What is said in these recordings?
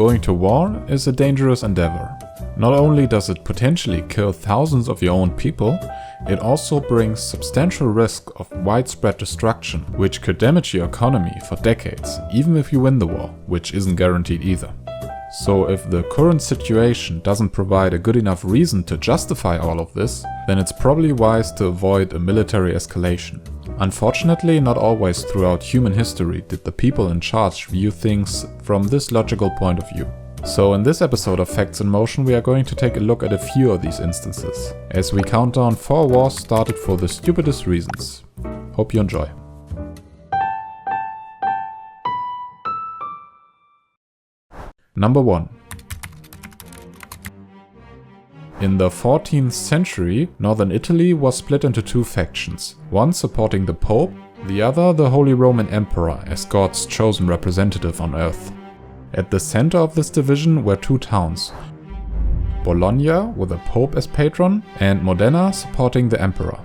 Going to war is a dangerous endeavor. Not only does it potentially kill thousands of your own people, it also brings substantial risk of widespread destruction, which could damage your economy for decades, even if you win the war, which isn't guaranteed either. So if the current situation doesn't provide a good enough reason to justify all of this, then it's probably wise to avoid a military escalation. Unfortunately, not always throughout human history did the people in charge view things from this logical point of view. So in this episode of Facts in Motion, we are going to take a look at a few of these instances, as we count down 4 wars started for the stupidest reasons. Hope you enjoy. Number 1. In the 14th century, northern Italy was split into 2 factions, one supporting the Pope, the other the Holy Roman Emperor as God's chosen representative on earth. At the center of this division were 2 towns, Bologna with the Pope as patron and Modena supporting the Emperor.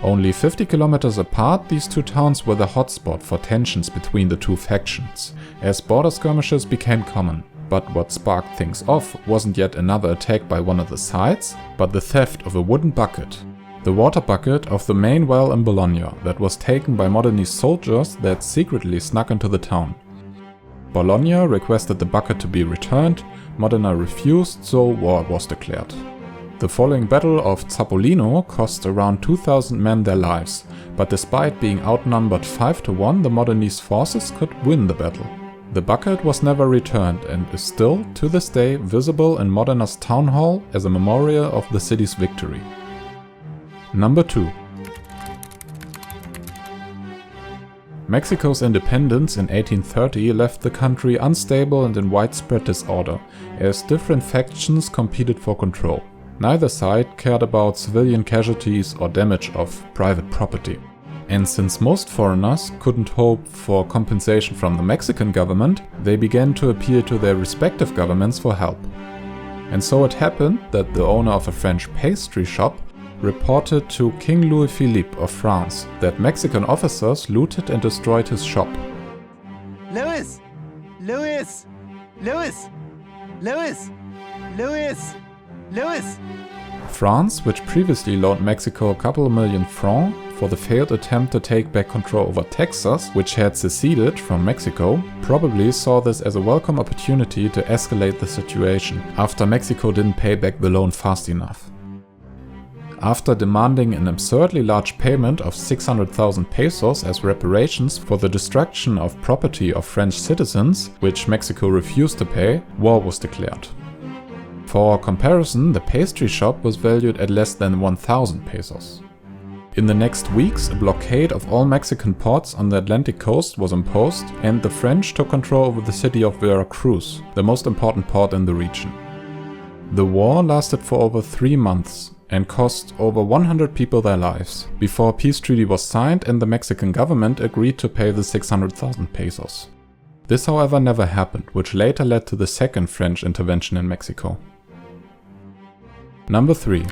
Only 50 kilometers apart, these 2 towns were the hotspot for tensions between the 2 factions, as border skirmishes became common. But what sparked things off wasn't yet another attack by one of the sides, but the theft of a wooden bucket. The water bucket of the main well in Bologna that was taken by Modenese soldiers that secretly snuck into the town. Bologna requested the bucket to be returned, Modena refused, so war was declared. The following Battle of Zappolino cost around 2,000 men their lives, but despite being outnumbered 5-1, the Modenese forces could win the battle. The bucket was never returned and is still, to this day, visible in Modena's town hall as a memorial of the city's victory. Number 2. Mexico's independence in 1830 left the country unstable and in widespread disorder, as different factions competed for control. Neither side cared about civilian casualties or damage of private property. And since most foreigners couldn't hope for compensation from the Mexican government, they began to appeal to their respective governments for help. And so it happened that the owner of a French pastry shop reported to King Louis-Philippe of France that Mexican officers looted and destroyed his shop. Louis! Louis! Louis! Louis! Louis! Louis! France, which previously loaned Mexico a couple of million francs for the failed attempt to take back control over Texas, which had seceded from Mexico, probably saw this as a welcome opportunity to escalate the situation after Mexico didn't pay back the loan fast enough. After demanding an absurdly large payment of 600,000 pesos as reparations for the destruction of property of French citizens, which Mexico refused to pay, war was declared. For comparison, the pastry shop was valued at less than 1,000 pesos. In the next weeks, a blockade of all Mexican ports on the Atlantic coast was imposed, and the French took control over the city of Veracruz, the most important port in the region. The war lasted for over 3 months and cost over 100 people their lives, before a peace treaty was signed and the Mexican government agreed to pay the 600,000 pesos. This, however, never happened, which later led to the second French intervention in Mexico. Number 3.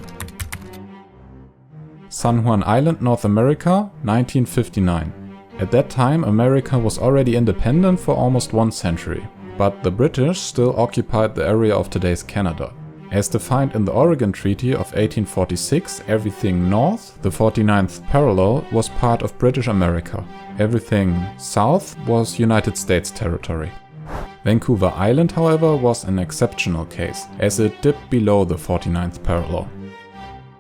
San Juan Island, North America, 1959. At that time, America was already independent for almost 1 century, but the British still occupied the area of today's Canada. As defined in the Oregon Treaty of 1846, everything north, the 49th parallel, was part of British America. Everything south was United States territory. Vancouver Island, however, was an exceptional case, as it dipped below the 49th parallel.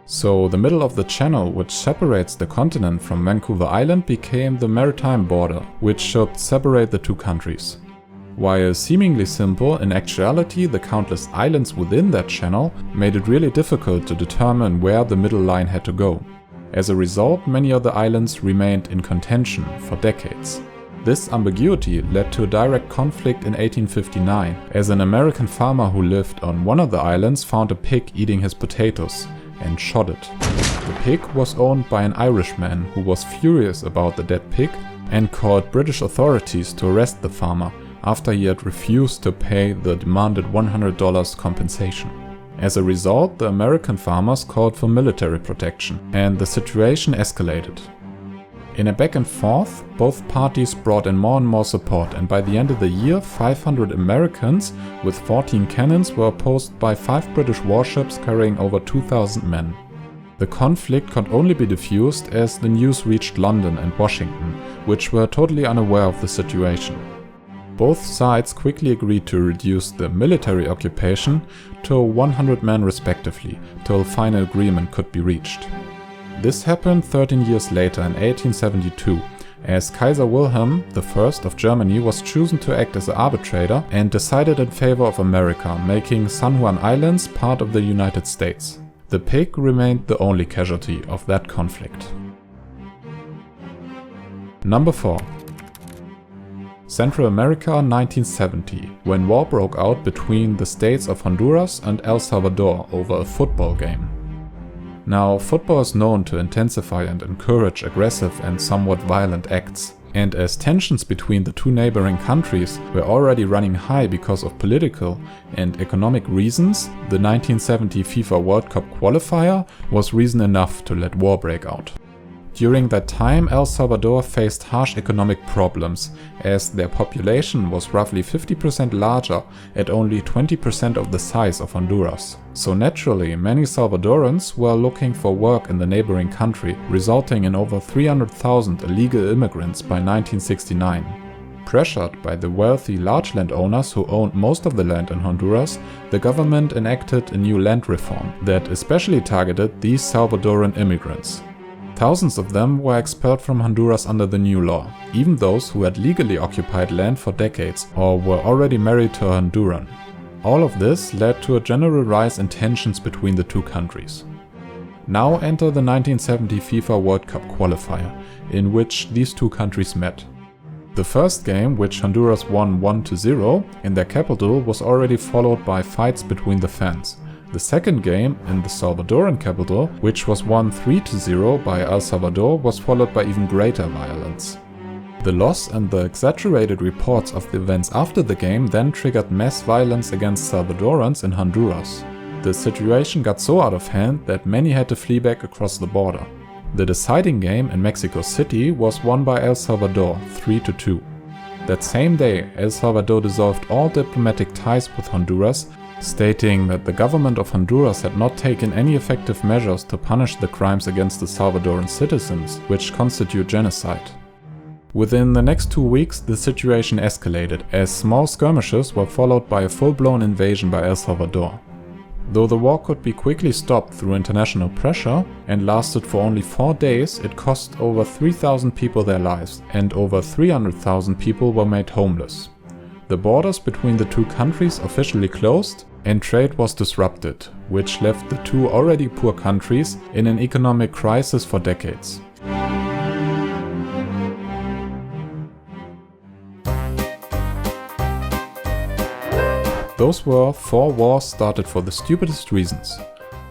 So the middle of the channel which separates the continent from Vancouver Island became the maritime border, which should separate the 2 countries. While seemingly simple, in actuality the countless islands within that channel made it really difficult to determine where the middle line had to go. As a result, many of the islands remained in contention for decades. This ambiguity led to a direct conflict in 1859, as an American farmer who lived on one of the islands found a pig eating his potatoes and shot it. The pig was owned by an Irishman who was furious about the dead pig and called British authorities to arrest the farmer after he had refused to pay the demanded $100 compensation. As a result, the American farmers called for military protection, and the situation escalated. In a back and forth, both parties brought in more and more support, and by the end of the year 500 Americans with 14 cannons were opposed by 5 British warships carrying over 2,000 men. The conflict could only be diffused as the news reached London and Washington, which were totally unaware of the situation. Both sides quickly agreed to reduce the military occupation to 100 men respectively, till a final agreement could be reached. This happened 13 years later in 1872, as Kaiser Wilhelm I of Germany was chosen to act as an arbitrator and decided in favor of America, making San Juan Islands part of the United States. The pig remained the only casualty of that conflict. Number 4. Central America 1970, when war broke out between the states of Honduras and El Salvador over a football game. Now, football is known to intensify and encourage aggressive and somewhat violent acts. And as tensions between the two neighboring countries were already running high because of political and economic reasons, the 1970 FIFA World Cup qualifier was reason enough to let war break out. During that time, El Salvador faced harsh economic problems, as their population was roughly 50% larger at only 20% of the size of Honduras. So naturally, many Salvadorans were looking for work in the neighboring country, resulting in over 300,000 illegal immigrants by 1969. Pressured by the wealthy large landowners who owned most of the land in Honduras, the government enacted a new land reform that especially targeted these Salvadoran immigrants. Thousands of them were expelled from Honduras under the new law, even those who had legally occupied land for decades or were already married to a Honduran. All of this led to a general rise in tensions between the two countries. Now enter the 1970 FIFA World Cup qualifier, in which these two countries met. The first game, which Honduras won 1-0 in their capital, was already followed by fights between the fans. The second game, in the Salvadoran capital, which was won 3-0 by El Salvador, was followed by even greater violence. The loss and the exaggerated reports of the events after the game then triggered mass violence against Salvadorans in Honduras. The situation got so out of hand that many had to flee back across the border. The deciding game in Mexico City was won by El Salvador 3-2. That same day, El Salvador dissolved all diplomatic ties with Honduras, stating that the government of Honduras had not taken any effective measures to punish the crimes against the Salvadoran citizens, which constitute genocide. Within the next 2 weeks, the situation escalated, as small skirmishes were followed by a full-blown invasion by El Salvador. Though the war could be quickly stopped through international pressure and lasted for only 4 days, it cost over 3,000 people their lives, and over 300,000 people were made homeless. The borders between the two countries officially closed, and trade was disrupted, which left the two already poor countries in an economic crisis for decades. Those were 4 wars started for the stupidest reasons.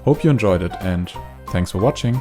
Hope you enjoyed it, and thanks for watching.